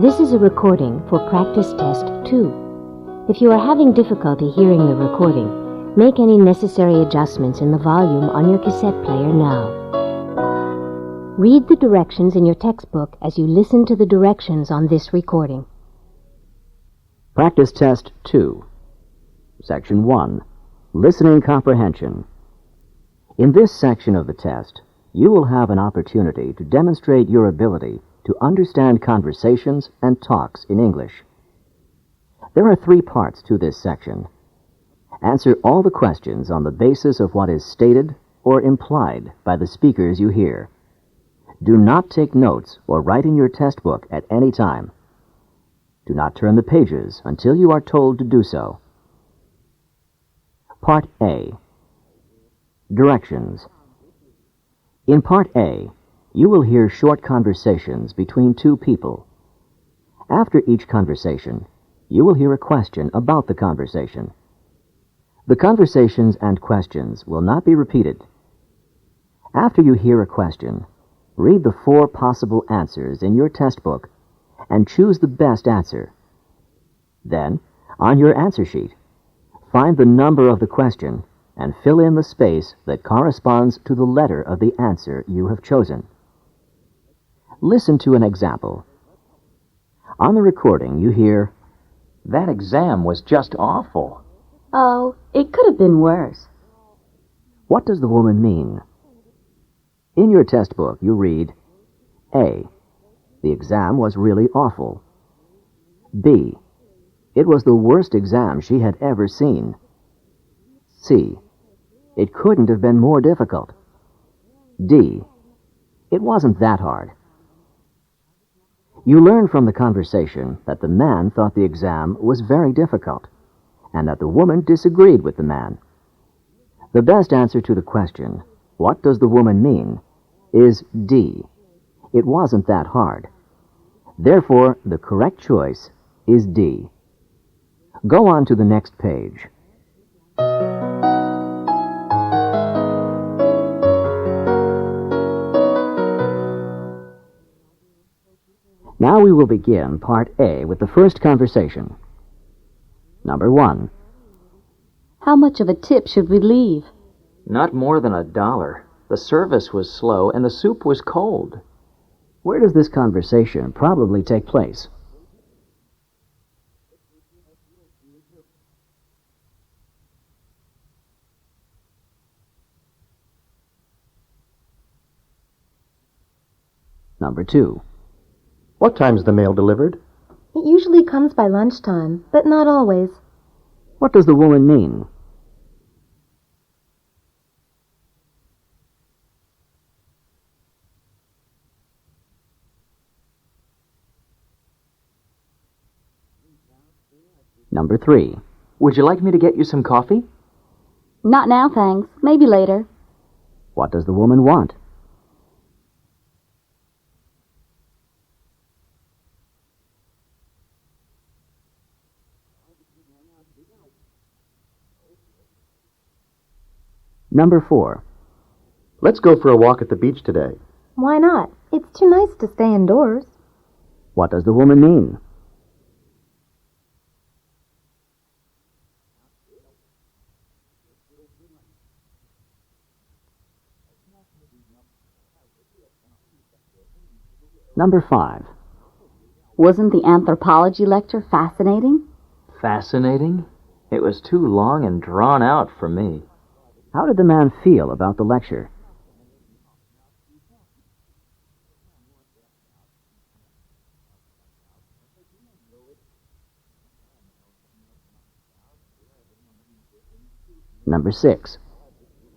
This is a recording for practice test 2. If you are having difficulty hearing the recording, make any necessary adjustments in the volume on your cassette player now. Read the directions in your textbook as you listen to the directions on this recording. Practice test 2. Section 1. Listening Comprehension. In this section of the test, you will have an opportunity to demonstrate your ability to understand conversations and talks in English. There are 3 parts to this section. Answer all the questions on the basis of what is stated or implied by the speakers you hear. Do not take notes or write in your test book at any time. Do not turn the pages until you are told to do so. Part A. Directions. In Part A, you will hear short conversations between 2 people. After each conversation, you will hear a question about the conversation. The conversations and questions will not be repeated. After you hear a question, read the 4 possible answers in your test book and choose the best answer. Then, on your answer sheet, find the number of the question and fill in the space that corresponds to the letter of the answer you have chosen. Listen to an example. On the recording, you hear, "That exam was just awful." "Oh, it could have been worse." What does the woman mean? In your test book, you read, A. The exam was really awful. B. It was the worst exam she had ever seen. C. It couldn't have been more difficult. D. It wasn't that hard. You learn from the conversation that the man thought the exam was very difficult, and that the woman disagreed with the man. The best answer to the question, "What does the woman mean?" is D. It wasn't that hard. Therefore, the correct choice is D. Go on to the next page. Now we will begin Part A with the first conversation. Number 1. How much of a tip should we leave? Not more than $1. The service was slow and the soup was cold. Where does this conversation probably take place? Number 2. What time's the mail delivered? It usually comes by lunchtime, but not always. What does the woman mean? Number 3. Would you like me to get you some coffee? Not now, thanks. Maybe later. What does the woman want? Number 4. Let's go for a walk at the beach today. Why not? It's too nice to stay indoors. What does the woman mean? Number 5. Wasn't the anthropology lecture fascinating? Fascinating? It was too long and drawn out for me. How did the man feel about the lecture? Number 6.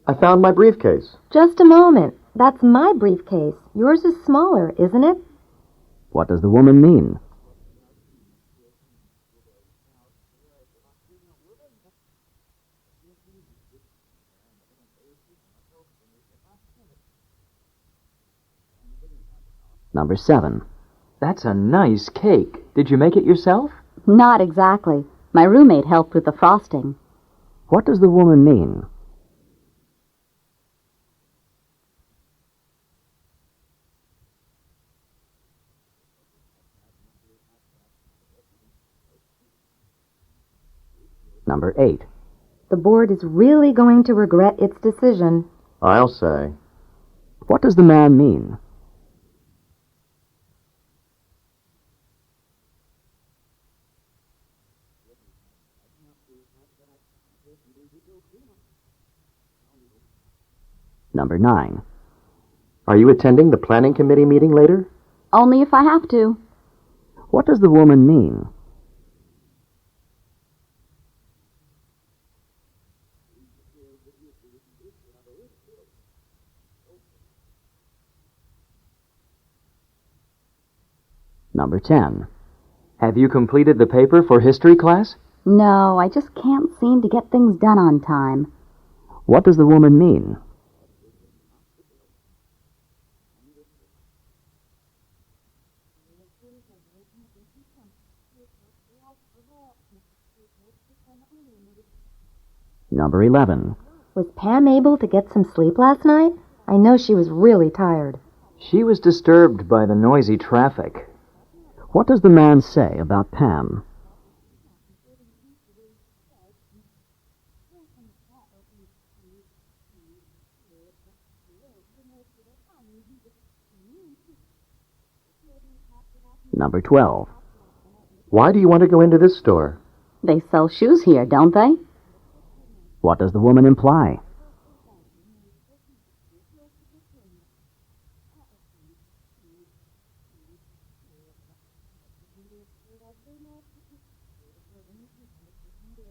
I found my briefcase. Just a moment. That's my briefcase. Yours is smaller, isn't it? What does the woman mean? Number 7. That's a nice cake. Did you make it yourself? Not exactly. My roommate helped with the frosting. What does the woman mean? Number 8. The board is really going to regret its decision. I'll say. What does the man mean? Number 9. Are you attending the planning committee meeting later? Only if I have to. What does the woman mean? Number 10. Have you completed the paper for history class? No, I just can't seem to get things done on time. What does the woman mean? Number 11. Was Pam able to get some sleep last night? I know she was really tired. She was disturbed by the noisy traffic. What does the man say about Pam? Number 12. Why do you want to go into this store? They sell shoes here, don't they? What does the woman imply?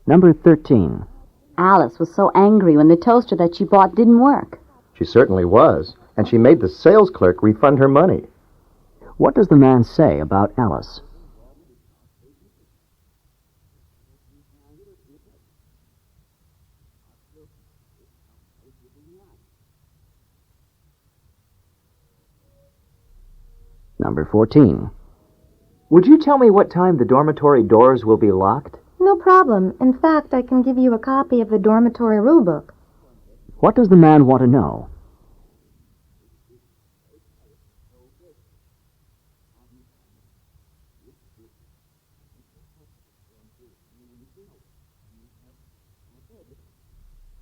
Number 13. Alice was so angry when the toaster that she bought didn't work. She certainly was, and she made the sales clerk refund her money. What does the man say about Alice? Number 14. Would you tell me what time the dormitory doors will be locked? No problem. In fact, I can give you a copy of the dormitory rule book. What does the man want to know?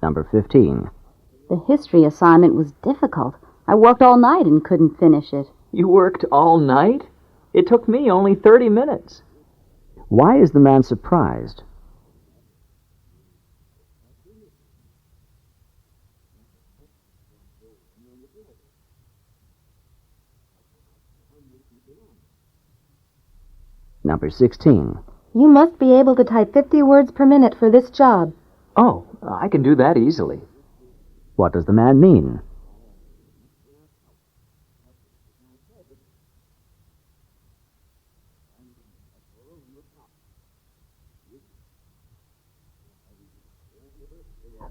Number 15. The history assignment was difficult. I worked all night and couldn't finish it. You worked all night? It took me only 30 minutes. Why is the man surprised? Number 16. You must be able to type 50 words per minute for this job. Oh, I can do that easily. What does the man mean?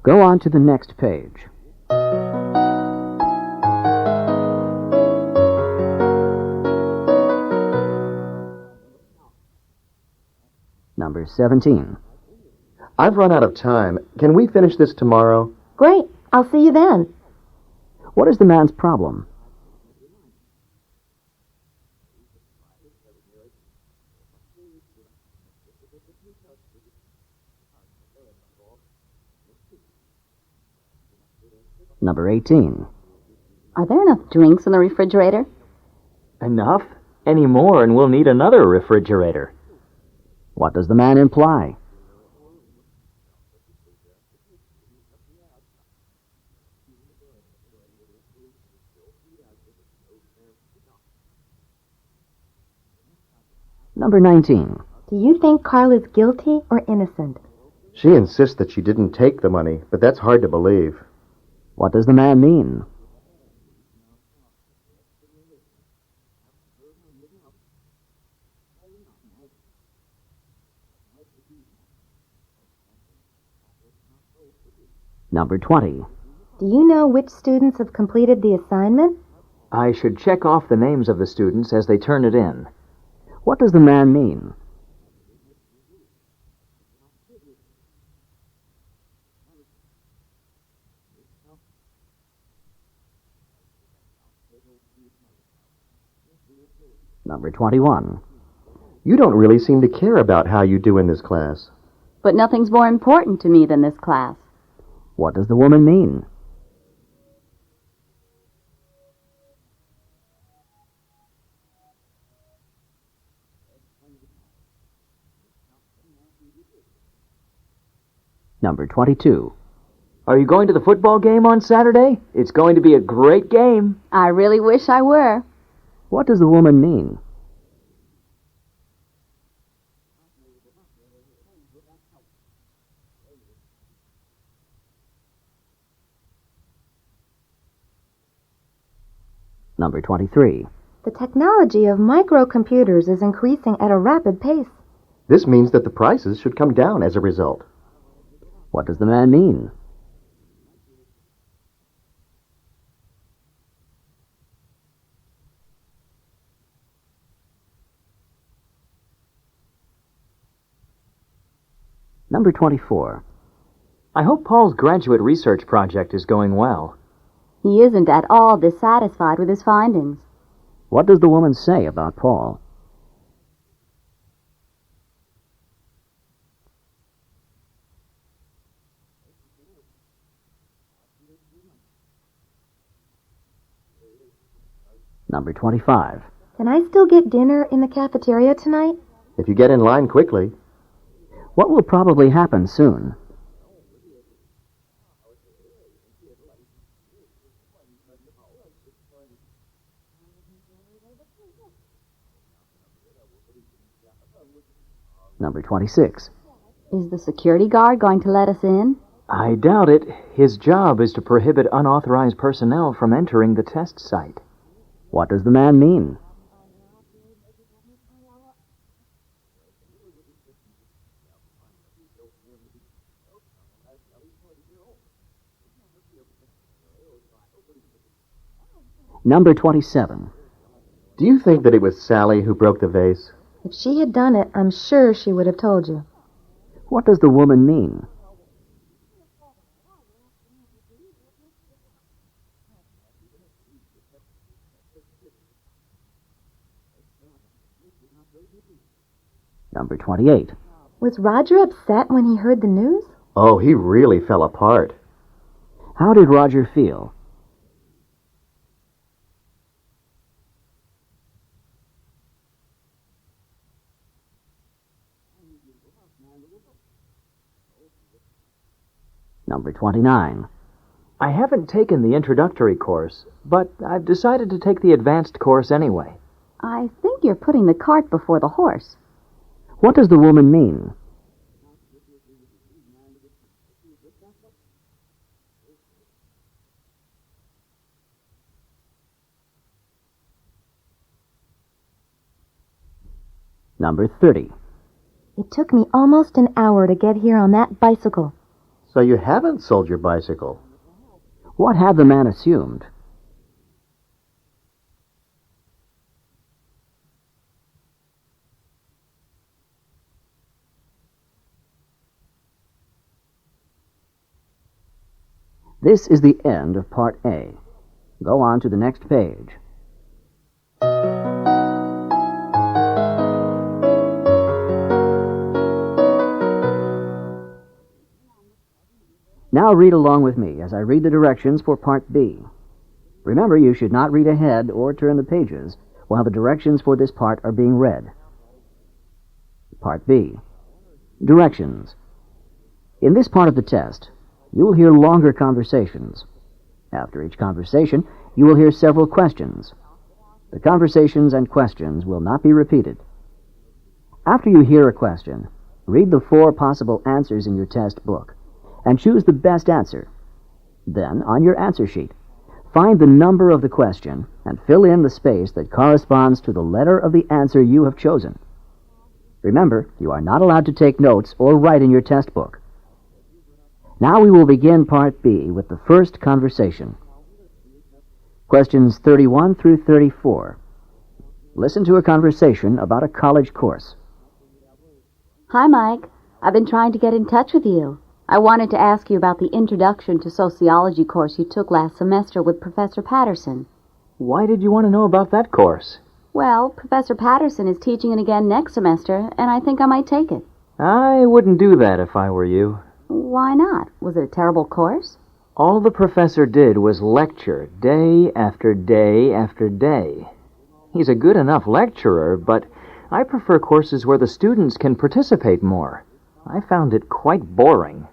Go on to the next page. Number 17. I've run out of time. Can we finish this tomorrow? Great. I'll see you then. What is the man's problem? Number 18. Are there enough drinks in the refrigerator? Enough? Any more and we'll need another refrigerator. What does the man imply? Number 19. Do you think Carl is guilty or innocent? She insists that she didn't take the money, but that's hard to believe. What does the man mean? Number 20. Do you know which students have completed the assignment? I should check off the names of the students as they turn it in. What does the man mean? Number 21. You don't really seem to care about how you do in this class. But nothing's more important to me than this class. What does the woman mean? Number 22. Are you going to the football game on Saturday? It's going to be a great game. I really wish I were. What does the woman mean? Number 23. The technology of microcomputers is increasing at a rapid pace. This means that the prices should come down as a result. What does the man mean? Number 24. I hope Paul's graduate research project is going well. He isn't at all dissatisfied with his findings. What does the woman say about Paul? Number 25. Can I still get dinner in the cafeteria tonight? If you get in line quickly. What will probably happen soon? Number 26. Is the security guard going to let us in? I doubt it. His job is to prohibit unauthorized personnel from entering the test site. What does the man mean? Number 27. Do you think that it was Sally who broke the vase? If she had done it, I'm sure she would have told you. What does the woman mean? Number 28. Was Roger upset when he heard the news? Oh, he really fell apart. How did Roger feel? Number 29. I haven't taken the introductory course, but I've decided to take the advanced course anyway. I think you're putting the cart before the horse. What does the woman mean? Number 30. It took me almost an hour to get here on that bicycle. So you haven't sold your bicycle. What had the man assumed? This is the end of Part A. Go on to the next page. Now read along with me as I read the directions for Part B. Remember, you should not read ahead or turn the pages while the directions for this part are being read. Part B. Directions. In this part of the test, you will hear longer conversations. After each conversation, you will hear several questions. The conversations and questions will not be repeated. After you hear a question, read the 4 possible answers in your test book and choose the best answer. Then, on your answer sheet, find the number of the question and fill in the space that corresponds to the letter of the answer you have chosen. Remember, you are not allowed to take notes or write in your test book. Now we will begin Part B with the first conversation. Questions 31 through 34. Listen to a conversation about a college course. Hi, Mike. I've been trying to get in touch with you. I wanted to ask you about the Introduction to Sociology course you took last semester with Professor Patterson. Why did you want to know about that course? Well, Professor Patterson is teaching it again next semester, and I think I might take it. I wouldn't do that if I were you. Why not? Was it a terrible course? All the professor did was lecture day after day after day. He's a good enough lecturer, but I prefer courses where the students can participate more. I found it quite boring.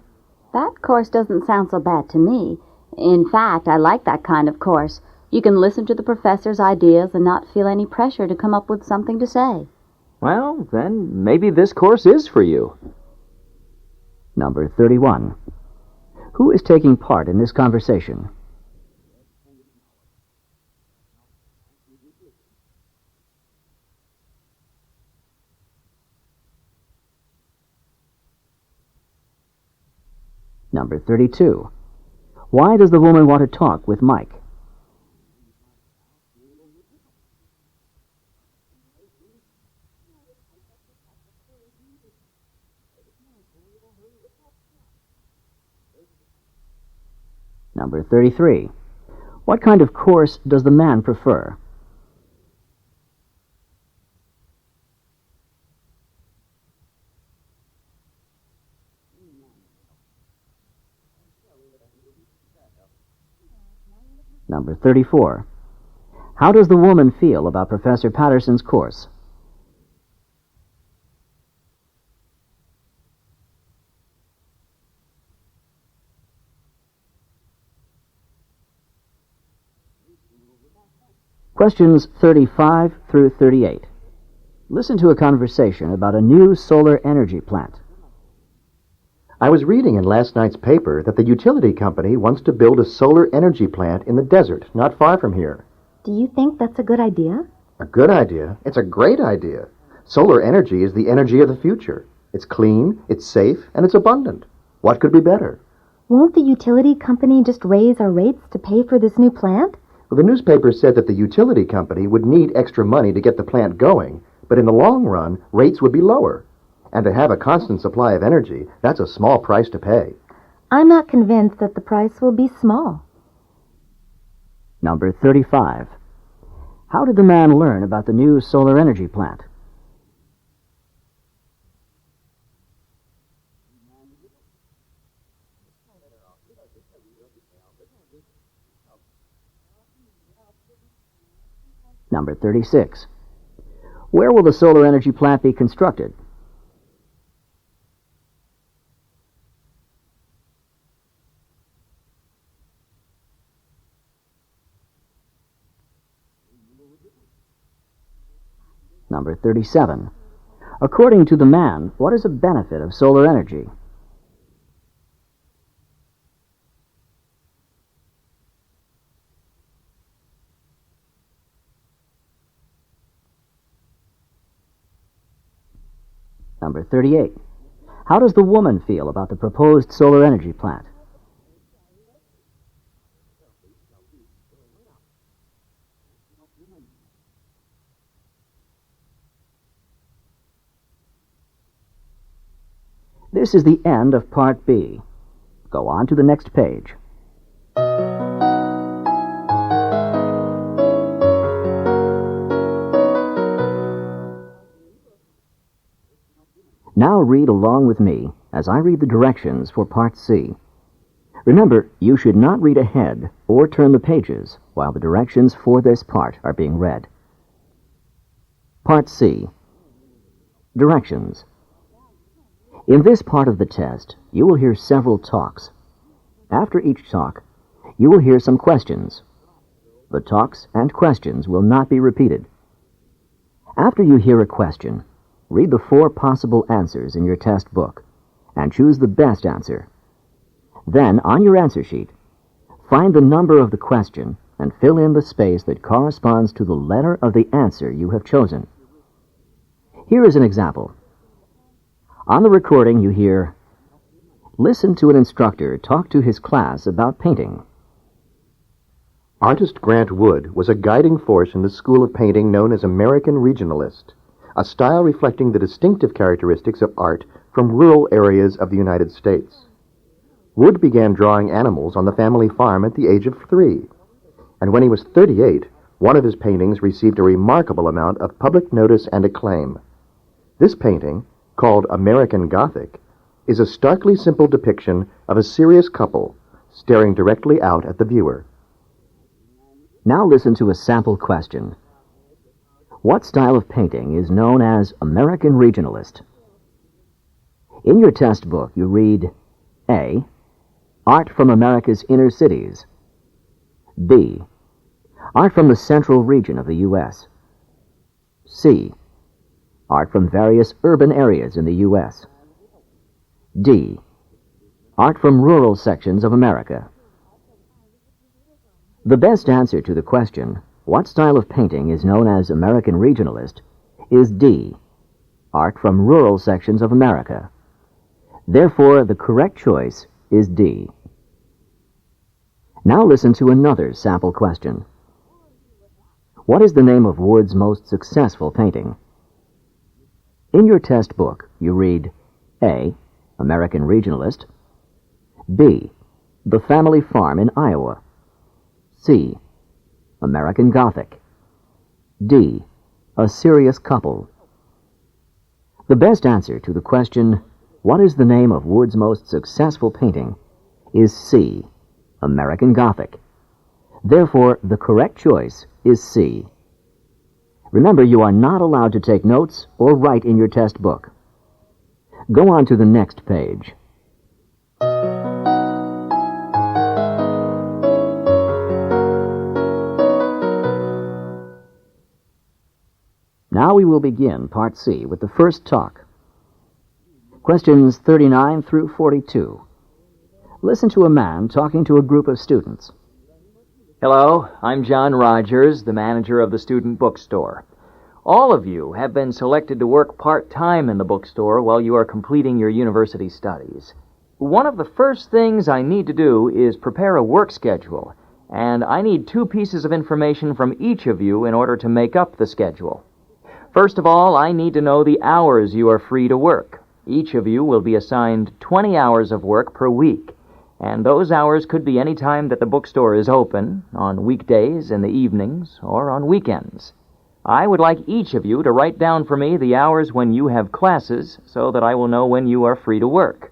That course doesn't sound so bad to me. In fact, I like that kind of course. You can listen to the professor's ideas and not feel any pressure to come up with something to say. Well, then maybe this course is for you. Number 31. Who is taking part in this conversation? Number 32. Why does the woman want to talk with Mike? Number 33. What kind of course does the man prefer? Number 34. How does the woman feel about Professor Patterson's course? Questions 35 through 38. Listen to a conversation about a new solar energy plant. I was reading in last night's paper that the utility company wants to build a solar energy plant in the desert, not far from here. Do you think that's a good idea? A good idea? It's a great idea. Solar energy is the energy of the future. It's clean, it's safe, and it's abundant. What could be better? Won't the utility company just raise our rates to pay for this new plant? Well, the newspaper said that the utility company would need extra money to get the plant going, but in the long run, rates would be lower. And to have a constant supply of energy, that's a small price to pay. I'm not convinced that the price will be small. Number 35. How did the man learn about the new solar energy plant? Number 36. Where will the solar energy plant be constructed? Number 37. According to the man, what is a benefit of solar energy? Number 38. How does the woman feel about the proposed solar energy plant? This is the end of Part B. Go on to the next page. Now read along with me as I read the directions for Part C. Remember, you should not read ahead or turn the pages while the directions for this part are being read. Part C. Directions. In this part of the test, you will hear several talks. After each talk, you will hear some questions. The talks and questions will not be repeated. After you hear a question, read the 4 possible answers in your test book and choose the best answer. Then, on your answer sheet, find the number of the question and fill in the space that corresponds to the letter of the answer you have chosen. Here is an example. On the recording, you hear, "Listen to an instructor talk to his class about painting." Artist Grant Wood was a guiding force in the school of painting known as American Regionalist, a style reflecting the distinctive characteristics of art from rural areas of the United States. Wood began drawing animals on the family farm at the age of 3, and when he was 38, one of his paintings received a remarkable amount of public notice and acclaim. This painting, called American Gothic, is a starkly simple depiction of a serious couple staring directly out at the viewer. Now listen to a sample question. What style of painting is known as American Regionalist? In your test book, you read A. Art from America's inner cities. B. Art from the central region of the U.S. C. Art from various urban areas in the U.S. D. Art from rural sections of America. The best answer to the question, what style of painting is known as American Regionalist, is D. Art from rural sections of America. Therefore, the correct choice is D. Now listen to another sample question. What is the name of Wood's most successful painting? In your test book, you read A. American Regionalist. B. The Family Farm in Iowa. C. American Gothic. D. A Serious Couple. The best answer to the question, what is the name of Wood's most successful painting, is C. American Gothic. Therefore, the correct choice is C. Remember, you are not allowed to take notes or write in your test book. Go on to the next page. Now we will begin Part C with the first talk. Questions 39 through 42. Listen to a man talking to a group of students. Hello, I'm John Rogers, the manager of the student bookstore. All of you have been selected to work part-time in the bookstore while you are completing your university studies. One of the first things I need to do is prepare a work schedule, and I need 2 pieces of information from each of you in order to make up the schedule. First of all, I need to know the hours you are free to work. Each of you will be assigned 20 hours of work per week, and those hours could be any time that the bookstore is open, on weekdays, in the evenings, or on weekends. I would like each of you to write down for me the hours when you have classes so that I will know when you are free to work.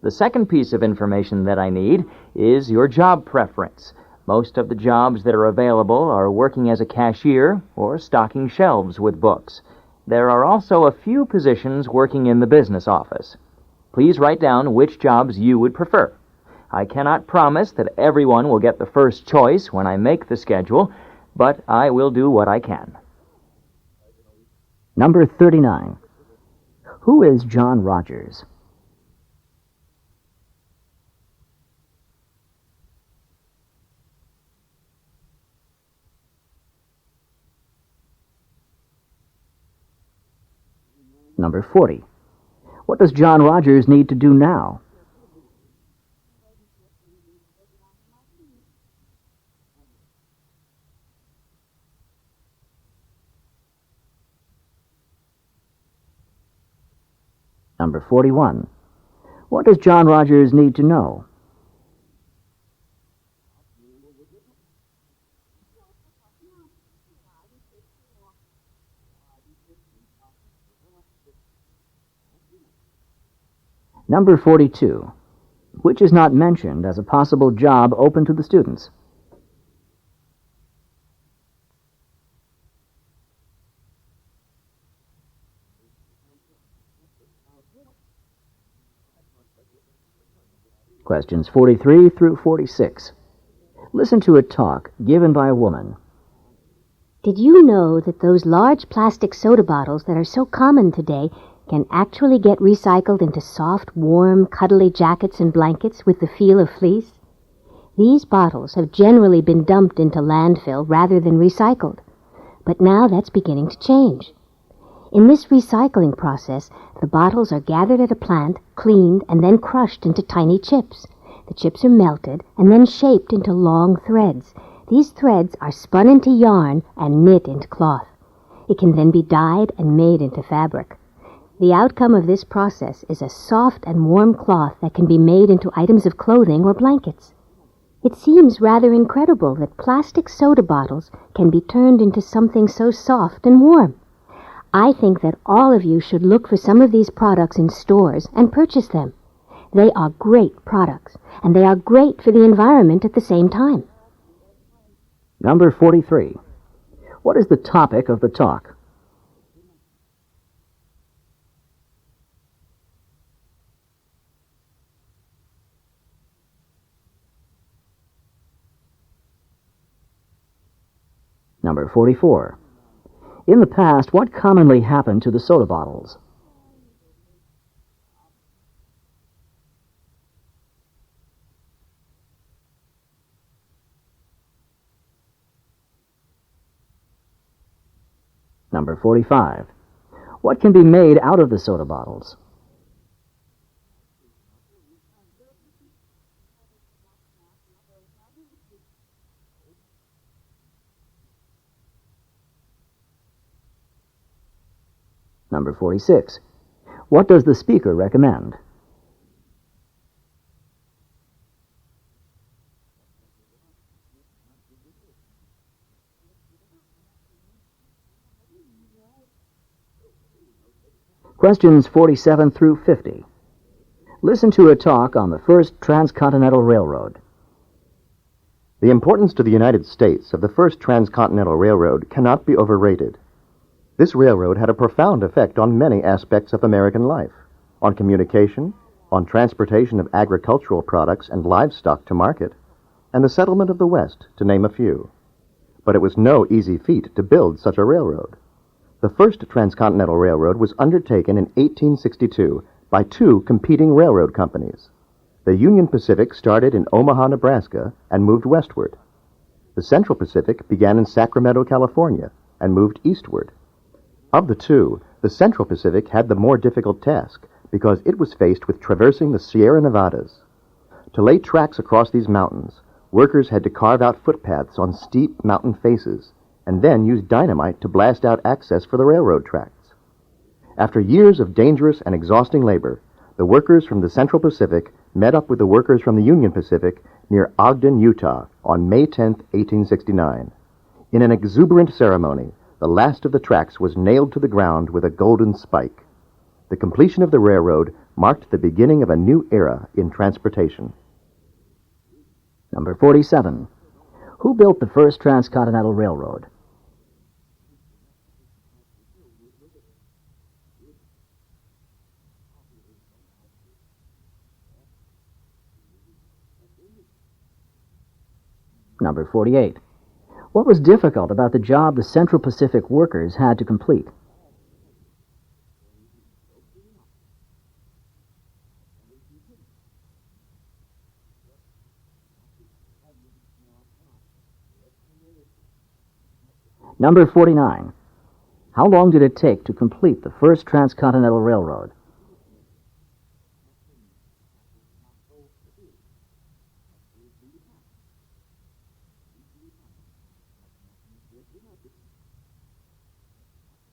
The second piece of information that I need is your job preference. Most of the jobs that are available are working as a cashier or stocking shelves with books. There are also a few positions working in the business office. Please write down which jobs you would prefer. I cannot promise that everyone will get the first choice when I make the schedule, but I will do what I can. Number 39. Who is John Rogers? Number 40. What does John Rogers need to do now? Number 41. What does John Rogers need to know? Number 42. Which is not mentioned as a possible job open to the students? Questions 43 through 46. Listen to a talk given by a woman. Did you know that those large plastic soda bottles that are so common today can actually get recycled into soft, warm, cuddly jackets and blankets with the feel of fleece? These bottles have generally been dumped into landfill rather than recycled, but now that's beginning to change. In this recycling process, the bottles are gathered at a plant, cleaned, and then crushed into tiny chips. The chips are melted and then shaped into long threads. These threads are spun into yarn and knit into cloth. It can then be dyed and made into fabric. The outcome of this process is a soft and warm cloth that can be made into items of clothing or blankets. It seems rather incredible that plastic soda bottles can be turned into something so soft and warm. I think that all of you should look for some of these products in stores and purchase them. They are great products, and they are great for the environment at the same time. Number 43. What is the topic of the talk? Number 44. In the past, what commonly happened to the soda bottles? Number 45. What can be made out of the soda bottles? Number 46. What does the speaker recommend? Questions 47 through 50. Listen to a talk on the first transcontinental railroad. The importance to the United States of the first transcontinental railroad cannot be overrated. This railroad had a profound effect on many aspects of American life, on communication, on transportation of agricultural products and livestock to market, and the settlement of the West, to name a few. But it was no easy feat to build such a railroad. The first transcontinental railroad was undertaken in 1862 by two competing railroad companies. The Union Pacific started in Omaha, Nebraska, and moved westward. The Central Pacific began in Sacramento, California, and moved eastward. Of the two, the Central Pacific had the more difficult task because it was faced with traversing the Sierra Nevadas. To lay tracks across these mountains, workers had to carve out footpaths on steep mountain faces and then use dynamite to blast out access for the railroad tracks. After years of dangerous and exhausting labor, the workers from the Central Pacific met up with the workers from the Union Pacific near Ogden, Utah on May 10, 1869. In an exuberant ceremony, the last of the tracks was nailed to the ground with a golden spike. The completion of the railroad marked the beginning of a new era in transportation. Number 47. Who built the first transcontinental railroad? Number 48. What was difficult about the job the Central Pacific workers had to complete? Number 49. How long did it take to complete the first transcontinental railroad?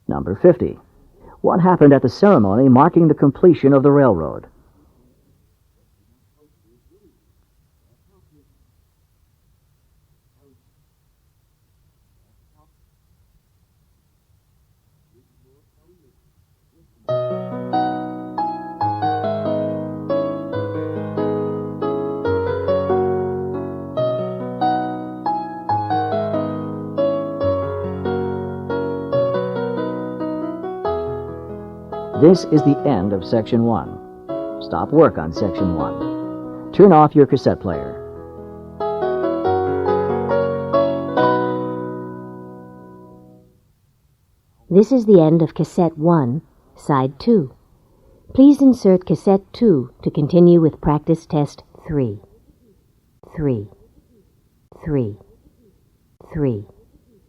Number 50. What happened at the ceremony marking the completion of the railroad? This is the end of Section 1. Stop work on Section 1. Turn off your cassette player. This is the end of Cassette 1, Side 2. Please insert Cassette 2 to continue with Practice Test 3. 3. 3. 3.